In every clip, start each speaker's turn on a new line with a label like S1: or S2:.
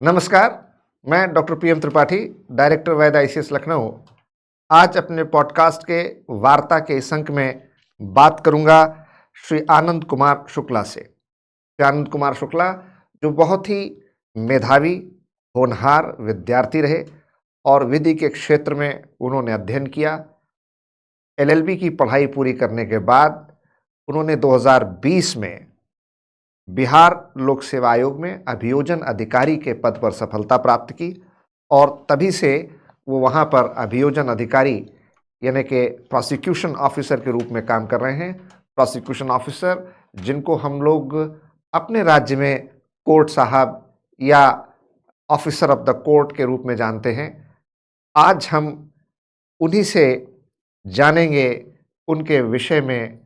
S1: नमस्कार, मैं doctor PM Tripathi, director वैद ICS Lucknow. आज अपने पॉडकास्ट के वार्ता के इस अंक में बात करूंगा श्री आनंद कुमार शुक्ला से। श्री आनंद कुमार शुक्ला जो बहुत ही मेधावी, होनहार विद्यार्थी रहे और विधि के क्षेत्र में उन्होंने अध्ययन किया। एलएलबी की पढ़ाई पूरी करने के बाद उन्होंने 2020 में बिहार लोक सेवा आयोग में अभियोजन अधिकारी के पद पर सफलता प्राप्त की और तभी से वो वहाँ पर अभियोजन अधिकारी यानी कि प्रोसिक्यूशन ऑफिसर के रूप में काम कर रहे हैं। प्रोसिक्यूशन ऑफिसर जिनको हम लोग अपने राज्य में कोर्ट साहब या ऑफिसर ऑफ द कोर्ट के रूप में जानते हैं। आज हम उन्हीं से जानेंगे उनके विषय में।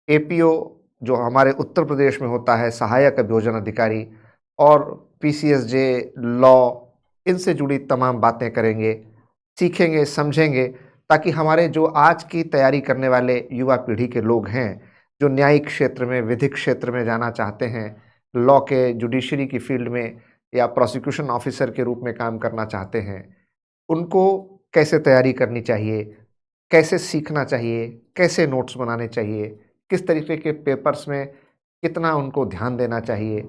S1: एपीओ जो हमारे उत्तर प्रदेश में होता है, सहायक अभियोजन अधिकारी, और पीसीएसजे, लॉ, इनसे जुड़ी तमाम बातें करेंगे, सीखेंगे, समझेंगे, ताकि हमारे जो आज की तैयारी करने वाले युवा पीढ़ी के लोग हैं, जो न्यायिक क्षेत्र में, विधिक क्षेत्र में जाना चाहते हैं, लॉ के जुडिशरी की फील्ड में या प्रोसिक्यूशन ऑफिसर के रूप में काम करना चाहते हैं, उनको कैसे तैयारी करनी चाहिए, कैसे सीखना चाहिए, कैसे नोट्स बनाने चाहिए, किस तरीके के पेपर्स में कितना उनको ध्यान देना चाहिए,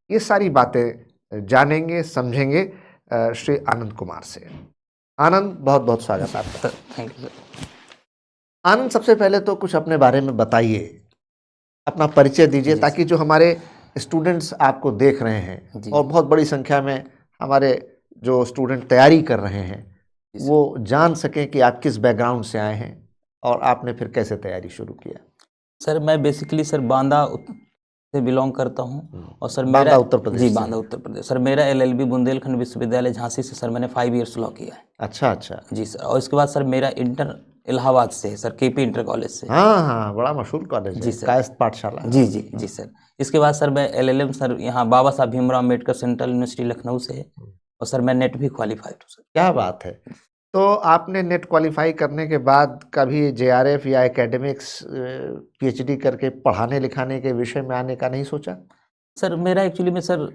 S1: ये सारी बातें जानेंगे, समझेंगे श्री आनंद कुमार से। आनंद, बहुत बहुत स्वागत आपका।
S2: Thank you sir.
S1: आनंद, सबसे पहले तो कुछ अपने बारे में बताइए, अपना परिचय दीजिए, ताकि जो हमारे स्टूडेंट्स आपको देख रहे हैं और बहुत बड़ी संख्या में हमारे जो स्टूडेंट तैयारी कर रहे हैं वो जान सकें कि आप किस बैकग्राउंड से आए हैं और आपने फिर कैसे तैयारी शुरू किया।
S2: सर मैं बेसिकली सर बांदा से बिलोंग करता हूँ और सर
S1: बांदा उत्तर प्रदेश।
S2: जी, बांदा उत्तर प्रदेश। सर मेरा एलएलबी बुंदेलखंड विश्वविद्यालय झांसी से सर मैंने 5 इयर्स लॉ किया है।
S1: अच्छा
S2: जी सर। और इसके बाद सर मेरा इंटर इलाहाबाद से है सर, केपी इंटर कॉलेज से।
S1: हाँ, बड़ा मशहूर कॉलेज है
S2: जी सर,
S1: कायस्थ पाठशाला।
S2: जी सर। इसके बाद सर मैं एलएलएम सर यहाँ बाबा साहब भीमराव अम्बेडकर सेंट्रल यूनिवर्सिटी लखनऊ से है और सर मैं नेट भी क्वालिफाइड हूँ सर।
S1: क्या बात है। तो आपने नेट क्वालिफाई करने के बाद कभी जेआरएफ या एकेडमिक्स पीएचडी करके पढ़ाने लिखाने के विषय में आने का नहीं सोचा?
S2: सर मेरा एक्चुअली में सर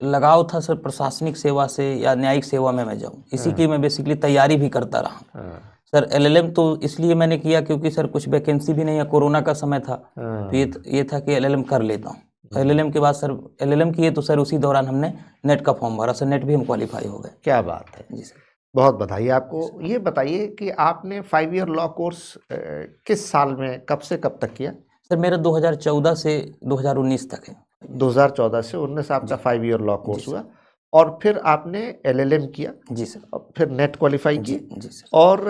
S2: लगाव था सर प्रशासनिक सेवा से या न्यायिक सेवा में मैं जाऊं, इसी की मैं बेसिकली तैयारी भी करता रहा। सर एलएलएम तो इसलिए मैंने किया क्योंकि सर कुछ वैकेंसी भी नहीं है, कोरोना का समय था, तो ये था कि एलएलएम कर लेता हूँ। एलएलएम के बाद सर एलएलएम किए तो सर उसी दौरान हमने नेट का फॉर्म भरा, सर नेट भी हम क्वालिफाई हो गए।
S1: क्या बात है।
S2: जी सर,
S1: बहुत बधाई आपको। ये बताइए कि आपने 5 ईयर लॉ कोर्स किस साल में, कब से कब तक किया?
S2: सर मेरा 2014 से 2019 तक है।
S1: 2014 से 19 आपका 5 ईयर लॉ कोर्स हुआ और फिर आपने एलएलएम किया।
S2: जी सर।
S1: और फिर नेट क्वालिफाई किए।
S2: जी सर।
S1: और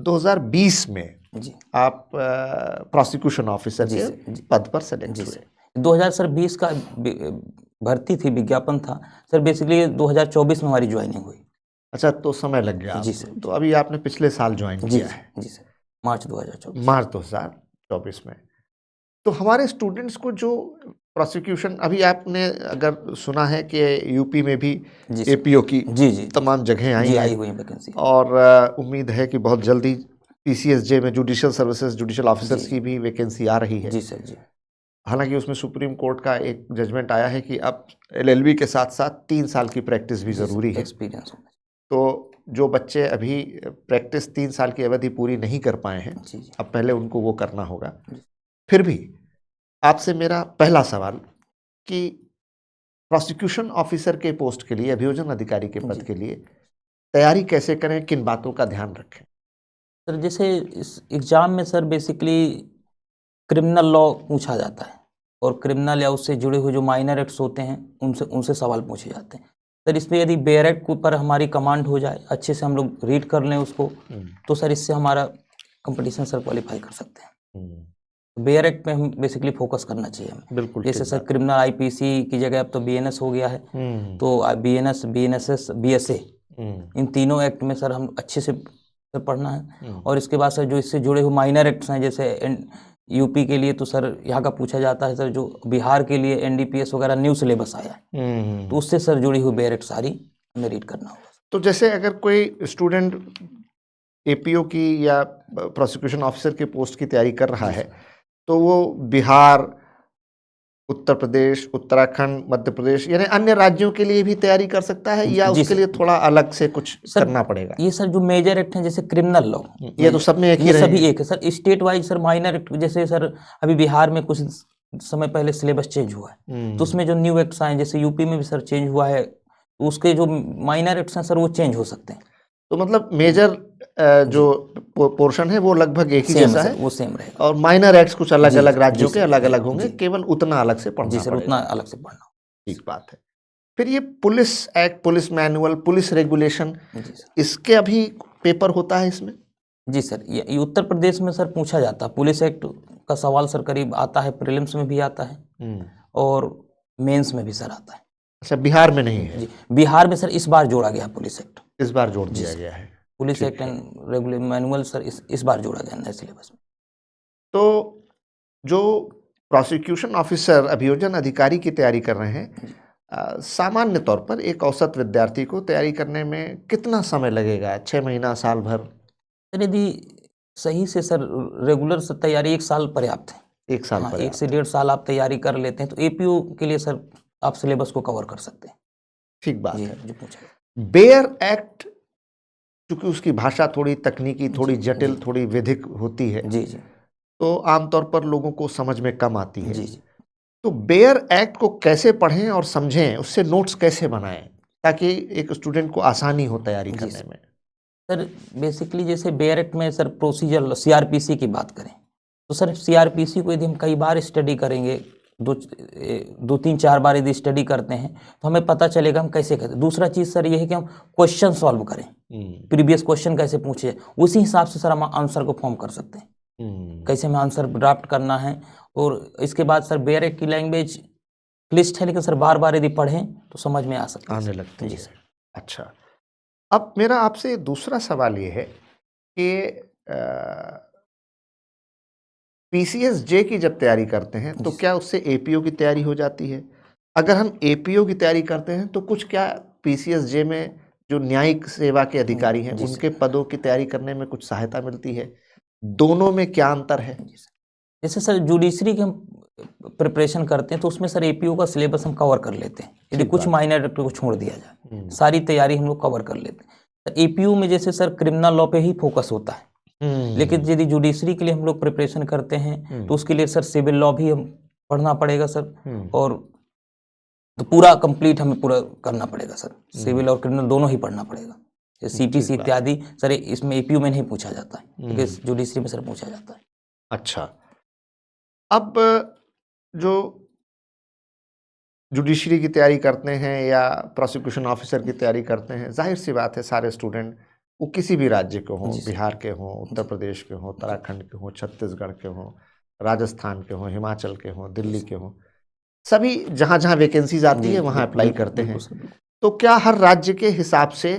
S1: 2020 में
S2: जी
S1: आप प्रोसिक्यूशन ऑफिसर के पद पर सेलेक्ट हुए।
S2: 2020 का भर्ती थी, विज्ञापन था सर। बेसिकली 2024 में हमारी ज्वाइनिंग हुई।
S1: अच्छा, तो समय लग गया।
S2: जी सर।
S1: तो अभी आपने पिछले साल ज्वाइन किया है?
S2: जी सर, मार्च 2024।
S1: मार्च 2024 में। तो हमारे स्टूडेंट्स को जो प्रोसिक्यूशन, अभी आपने अगर सुना है कि यूपी में भी एपीओ की तमाम जगहें आई
S2: हुई हैं वैकेंसी, और
S1: उम्मीद है कि बहुत जल्दी पीसीएसजे में जुडिशियल सर्विसेज, जुडिशियल ऑफिसर्स की भी वैकेंसी आ रही है।
S2: जी सर। जी,
S1: हालांकि उसमें सुप्रीम कोर्ट का एक जजमेंट आया है कि अब एलएलबी के साथ साथ 3 साल की प्रैक्टिस भी ज़रूरी है।
S2: एक्सपीरियंस।
S1: तो जो बच्चे अभी प्रैक्टिस 3 साल की अवधि पूरी नहीं कर पाए हैं, अब पहले उनको वो करना होगा। फिर भी आपसे मेरा पहला सवाल कि प्रोसिक्यूशन ऑफिसर के पोस्ट के लिए, अभियोजन अधिकारी के पद के लिए तैयारी कैसे करें, किन बातों का ध्यान रखें?
S2: सर जैसे इस एग्जाम में सर बेसिकली क्रिमिनल लॉ पूछा जाता है और क्रिमिनल या उससे जुड़े हुए जो माइनर एक्ट्स होते हैं उनसे सवाल पूछे जाते हैं। सर इसमें यदि बेयर एक्ट पर हमारी कमांड हो जाए, अच्छे से हम लोग रीड कर लें उसको, तो सर इससे हमारा कंपटीशन सर क्वालिफाई कर सकते हैं। बेयर एक्ट पे हम बेसिकली फोकस करना चाहिए हमें।
S1: बिल्कुल।
S2: जैसे सर क्रिमिनल आईपीसी की जगह अब तो बीएनएस हो गया है, तो बीएनएस, बीएनएसएस, बीएसए, इन तीनों एक्ट में सर हम अच्छे से पढ़ना है। और इसके बाद सर जो इससे जुड़े हुए माइनर एक्ट्स हैं, जैसे यूपी के लिए तो सर यहाँ का पूछा जाता है सर, जो बिहार के लिए एनडीपीएस वगैरह न्यू सिलेबस आया है, तो उससे सर जुड़ी हुई बेयर एक्ट सारी हमें रीड करना होगा।
S1: तो जैसे अगर कोई स्टूडेंट एपीओ की या प्रोसिक्यूशन ऑफिसर के पोस्ट की तैयारी कर रहा है, तो वो बिहार, उत्तर प्रदेश, उत्तराखंड, मध्य प्रदेश यानी अन्य राज्यों के लिए भी तैयारी कर सकता है या
S2: जी
S1: उसके
S2: सर।
S1: लिए थोड़ा अलग से कुछ
S2: सर,
S1: करना पड़ेगा?
S2: ये सर जो मेजर एक्ट हैं जैसे क्रिमिनल लॉ,
S1: ये तो सब में एक ही
S2: ये सभी
S1: रहेंगे।
S2: एक है sir. State wise sir minor act, जैसे सर अभी बिहार में कुछ समय पहले सिलेबस चेंज हुआ है, तो उसमें जो न्यू एक्ट्स आए, जैसे यूपी में भी सर चेंज हुआ है, तो उसके जो माइनर एक्ट्स हैं सर वो चेंज हो सकते हैं।
S1: तो मतलब मेजर जो पोर्शन है वो लगभग एक ही
S2: सेम
S1: जैसा
S2: है
S1: है
S2: सर, वो सेम रहेगा।
S1: और माइनर एक्ट्स कुछ अलग
S2: जी,
S1: अलग
S2: जी
S1: राज्यों के
S2: सर,
S1: अलग
S2: जी,
S1: अलग होंगे,
S2: जी।
S1: केवल उतना अलग से
S2: जी
S1: पढ़ना
S2: सर,
S1: पड़ेगा।
S2: उतना अलग से पढ़ना।
S1: ठीक बात है। फिर ये police act, police manual, police regulation,
S2: जी सर।
S1: इसके अभी पेपर होता है इसमें?
S2: जी सर, ये उत्तर प्रदेश में सर पूछा जाता है। पुलिस एक्ट का सवाल सर करीब आता है, प्रीलिम्स में भी आता है और मेंस में भी सर आता है।
S1: अच्छा, बिहार में नहीं है?
S2: जी, बिहार में सर इस बार जोड़ा गया पुलिस एक्ट।
S1: इस बार जोड़
S2: जी
S1: दिया
S2: सर।
S1: गया है।
S2: पुलिस
S1: ठीक
S2: एक्ट
S1: है।
S2: एंड रेगुलर मैनुअल सर इस बार जोड़ा गया नए सिलेबस में।
S1: तो जो प्रोसिक्यूशन ऑफिसर, अभियोजन अधिकारी की तैयारी कर रहे हैं, सामान्य तौर पर एक औसत विद्यार्थी को तैयारी करने में कितना समय लगेगा? 6 महीना, साल भर?
S2: सर यदि सही से सर रेगुलर से तैयारी 1 साल पर्याप्त है।
S1: 1 साल
S2: हाँ, 1
S1: पर्याप्त
S2: से
S1: है।
S2: 1.5 साल आप तैयारी कर लेते हैं तो एपीओ के लिए सर आप सिलेबस को कवर कर सकते हैं।
S1: ठीक बात
S2: जी,
S1: है।
S2: जो पूछा गया।
S1: बेयर एक्ट, चूंकि उसकी भाषा थोड़ी तकनीकी, थोड़ी
S2: जी,
S1: जटिल,
S2: जी।
S1: थोड़ी विधिक होती है,
S2: जी, जी।
S1: तो आमतौर पर लोगों को समझ में कम आती है।
S2: जी, जी।
S1: तो बेयर एक्ट को कैसे पढ़ें और समझें, उससे नोट्स कैसे बनाएं ताकि एक स्टूडेंट को आसानी हो तैयारी
S2: जी
S1: करने
S2: सर।
S1: में?
S2: सर बेसिकली जैसे बेयर एक्ट में सर प्रोसीजर सीआरपीसी की बात करें तो सर सीआरपीसी को यदि हम कई बार स्टडी करेंगे, 2-3-4 बार यदि स्टडी करते हैं तो हमें पता चलेगा हम कैसे करते हैं। दूसरा चीज़ सर ये है कि हम क्वेश्चन सॉल्व करें, प्रीवियस क्वेश्चन कैसे पूछे, उसी हिसाब से सर हम आंसर को फॉर्म कर सकते हैं, कैसे हमें आंसर ड्राफ्ट करना है। और इसके बाद सर बेयर एक्ट की लैंग्वेज क्लिष्ट है, लेकिन सर बार बार यदि पढ़ें तो समझ में आ सकता है
S1: आने
S2: सर।
S1: लगती
S2: जी
S1: है।
S2: सर।
S1: अच्छा, अब मेरा आपसे दूसरा सवाल ये है कि पीसीएस जे की जब तैयारी करते हैं तो
S2: जी सर।
S1: क्या उससे एपीओ की तैयारी हो जाती है? अगर हम एपीओ की तैयारी करते हैं तो कुछ क्या पीसीएस जे में जो न्यायिक सेवा के अधिकारी हैं
S2: जी सर।
S1: उनके पदों की तैयारी करने में कुछ सहायता मिलती है? दोनों में क्या अंतर है?
S2: जी सर। जैसे सर जुडिशरी की हम प्रिपरेशन करते हैं तो उसमें सर एपीओ का सिलेबस हम कवर कर लेते हैं, यदि
S1: ठीक
S2: कुछ
S1: बात।
S2: माइनर को छोड़ दिया जाए, सारी तैयारी हम लोग कवर कर लेते हैं। तो एपीओ में जैसे सर क्रिमिनल लॉ पे ही फोकस होता है, लेकिन यदि जुडिशरी के लिए हम लोग प्रिपरेशन करते हैं तो उसके लिए सर सिविल लॉ भी हम पढ़ना पड़ेगा सर, और तो पूरा कंप्लीट हमें पूरा करना पड़ेगा सर, सिविल और क्रिमिनल दोनों ही पढ़ना पड़ेगा। सीपीसी
S1: बात।
S2: इत्यादि सर इसमें एपीओ में नहीं पूछा जाता है, लेकिन जुडिशरी में सर पूछा जाता है।
S1: अच्छा, अब जो जुडिशरी की तैयारी करते हैं या प्रोसिक्यूशन ऑफिसर की तैयारी करते हैं, जाहिर सी बात है सारे स्टूडेंट वो किसी भी राज्य के हों,
S2: जी सर।
S1: बिहार के हों, उत्तर प्रदेश के हों, उत्तराखंड के हों, छत्तीसगढ़ के हों, राजस्थान के हों, हिमाचल के हों, दिल्ली के हों, सभी जहाँ जहाँ वैकेंसीज आती है वहाँ अप्लाई करते हैं।
S2: बिल्कुल सर।
S1: तो क्या हर राज्य के हिसाब से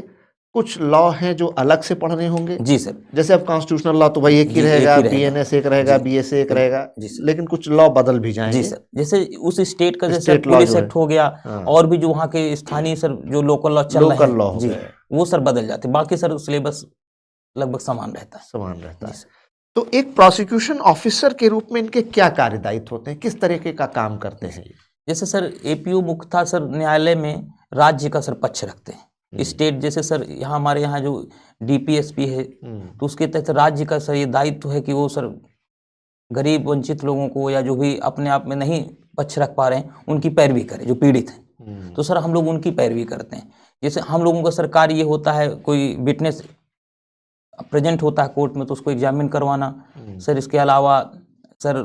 S1: कुछ लॉ हैं जो अलग से पढ़ने होंगे?
S2: जी सर।
S1: जैसे अब कॉन्स्टिट्यूशनल लॉ तो भाई एक ही
S2: जी, एक
S1: रहेगा,
S2: ही रहेगा।
S1: बीएनएस एक रहेगा,
S2: जी,
S1: बीएसए एक
S2: बिल्कुल।
S1: रहेगा,
S2: जी सर।
S1: लेकिन कुछ लॉ बदल भी
S2: जी
S1: जाएंगे।
S2: सर, जैसे उस स्टेट का जैसे
S1: स्टेट लॉ
S2: पुलिस
S1: जो है,
S2: एक्ट हो गया,
S1: हाँ,
S2: और भी जो वहाँ के स्थानीय सर जो लोकल लॉ चल रहे
S1: लोकल लॉ
S2: हैं
S1: हो
S2: जी,
S1: गए,
S2: वो सर बदल जाते हैं। बाकी सर सिलेबस लगभग समान रहता है।
S1: समान रहता
S2: जी
S1: है।
S2: सर।
S1: तो एक प्रोसिक्यूशन ऑफिसर के रूप में इनके क्या कार्यदायित्व होते हैं, किस तरीके का काम करते हैं ये?
S2: जैसे सर एपीओ मुख्यतः सर न्यायालय में राज्य का सर पक्ष रखते हैं। स्टेट जैसे सर यहाँ हमारे यहाँ जो डीपीएसपी है तो उसके तहत राज्य का सर ये दायित्व है कि वो सर गरीब वंचित लोगों को या जो भी अपने आप में नहीं पक्ष रख पा रहे हैं उनकी पैरवी करें, जो पीड़ित हैं। तो सर हम लोग उनकी पैरवी करते हैं। जैसे हम लोगों का सरकार ये होता है, कोई विटनेस प्रेजेंट होता है कोर्ट में तो उसको एग्जामिन करवाना सर। इसके अलावा सर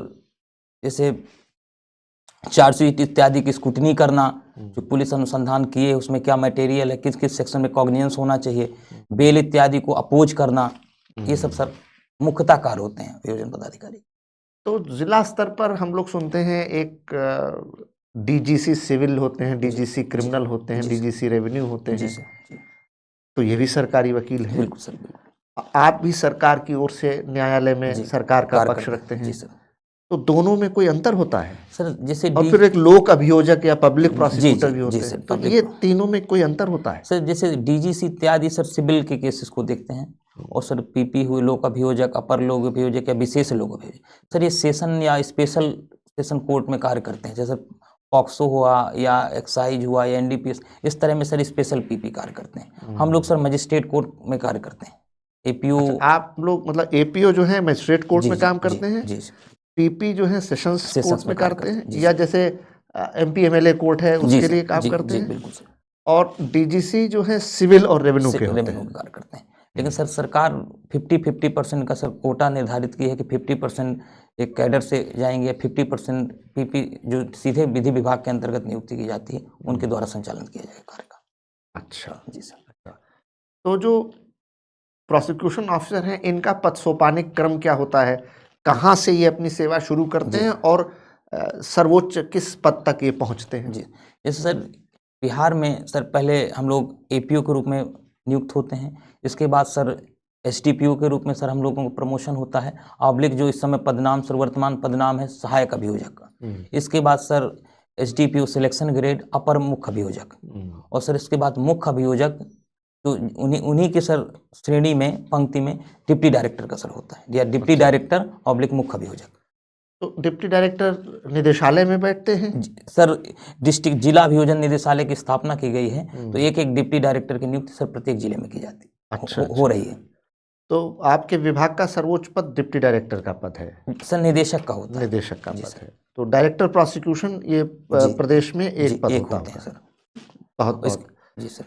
S2: जैसे चार्जशीट इत्यादि की स्क्रूटनी करना, जो पुलिस अनुसंधान किए उसमें क्या मटेरियल है, किस किस सेक्शन में कॉग्निजेंस होना चाहिए, बेल इत्यादि को अपोज करना, ये सब सर मुख्यतः कार्य होते हैं अभियोजन पदाधिकारी।
S1: तो जिला स्तर पर हम लोग सुनते हैं एक डीजीसी सिविल होते हैं, डीजीसी क्रिमिनल होते हैं, डीजीसी रेवेन्यू होते
S2: जी
S1: हैं,
S2: सर।
S1: तो ये भी सरकारी वकील हैं।
S2: बिल्कुल सर, बिल्कुल।
S1: आप भी सरकार की ओर से न्यायालय में
S2: जी,
S1: सरकार का
S2: कार्य
S1: पक्ष
S2: करते
S1: रखते
S2: हैं।
S1: हैं,
S2: जी सर।
S1: तो दोनों में कोई अंतर होता है?
S2: सर जैसे
S1: और फिर एक लोक अभियोजक या पब्लिक प्रोसिक्यूटर भी होते
S2: जी सर,
S1: हैं, तो
S2: public
S1: ये तीनों में कोई अंतर होता है?
S2: सर जैसे डीजीसी इत्यादि सर सिविल के केसेस को देखते हैं, और सर पीपी हुए लोक अभियोजक, अपर लोक अभियोजक या विशेष लोक अभियोजक, सर ये सेशन या स्पेशल सेशन कोर्ट में कार्य करते हैं, जैसे पॉक्सो हुआ या एक्साइज हुआ या एनडीपीएस, इस तरह में सर स्पेशल पीपी कार्य करते हैं। हम लोग सर मजिस्ट्रेट कोर्ट में कार्य करते हैं, एपीओ।
S1: आप लोग मतलब एपीओ जो है मजिस्ट्रेट कोर्ट में काम करते हैं,
S2: जी
S1: पीपी जो है सेशंस कोर्ट में
S2: कार्य
S1: करते हैं,
S2: जी
S1: या जैसे एमपी एमएलए कोर्ट है
S2: जी
S1: उसके
S2: सर,
S1: लिए काम
S2: जी
S1: करते
S2: जी
S1: हैं,
S2: बिल्कुल सर,
S1: और डीजीसी जो है सिविल और रेवेन्यू के होते
S2: रेवेन्यू
S1: हैं।
S2: का कार्य करते हैं। लेकिन सर सरकार 50-50% का सर कोटा निर्धारित की है कि 50% एक कैडर से जाएंगे, 50% पीपी जो सीधे विधि विभाग के अंतर्गत नियुक्ति की जाती है उनके द्वारा संचालन किया जाएगा कार्य का।
S1: अच्छा,
S2: जी सर।
S1: तो जो प्रोसिक्यूशन ऑफिसर हैं इनका पद सोपानिक क्रम क्या होता है, कहाँ से ये अपनी सेवा शुरू करते हैं और सर्वोच्च किस पद तक ये पहुंचते हैं?
S2: जी, जैसे सर बिहार में सर पहले हम लोग एपीओ के रूप में नियुक्त होते हैं, इसके बाद सर एसडीपीओ के रूप में सर हम लोगों को प्रमोशन होता है, ऑब्लिक जो इस समय पदनाम सर वर्तमान पदनाम है सहायक अभियोजक। इसके बाद सर एसडीपीओ सिलेक्शन ग्रेड अपर मुख्य अभियोजक, और सर इसके बाद मुख्य अभियोजक तो उन्हीं के सर श्रेणी में पंक्ति में डिप्टी डायरेक्टर का सर होता है, या डिप्टी डायरेक्टर ऑब्लिक मुख्य अभियोजक।
S1: तो डिप्टी डायरेक्टर निदेशालय में बैठते हैं?
S2: सर डिस्ट्रिक्ट जिला अभियोजन निदेशालय की स्थापना की गई है, तो एक एक डिप्टी डायरेक्टर की नियुक्ति सर प्रत्येक जिले में की जाती है,
S1: अच्छा,
S2: हो रही है।
S1: तो आपके विभाग का सर्वोच्च पद डिप्टी डायरेक्टर का पद है?
S2: सर निदेशक का होता है।
S1: निदेशक का पद है। तो डायरेक्टर प्रोसिक्यूशन ये प्रदेश में एक पद होता है
S2: सर।
S1: बहुत बहुत
S2: जी सर,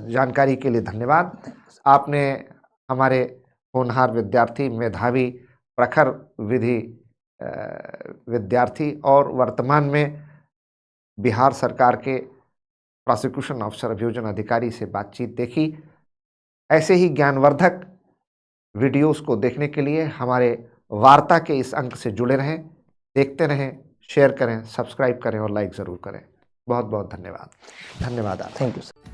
S1: जानकारी के लिए धन्यवाद। आपने हमारे होनहार विद्यार्थी, मेधावी, प्रखर विधि विद्यार्थी और वर्तमान में बिहार सरकार के प्रोसिक्यूशन ऑफिसर अभियोजन अधिकारी से बातचीत देखी। ऐसे ही ज्ञानवर्धक वीडियोस को देखने के लिए हमारे वार्ता के इस अंक से जुड़े रहें, देखते रहें, शेयर करें, सब्सक्राइब करें और लाइक ज़रूर करें। बहुत बहुत धन्यवाद। धन्यवाद आप।
S2: Thank you sir.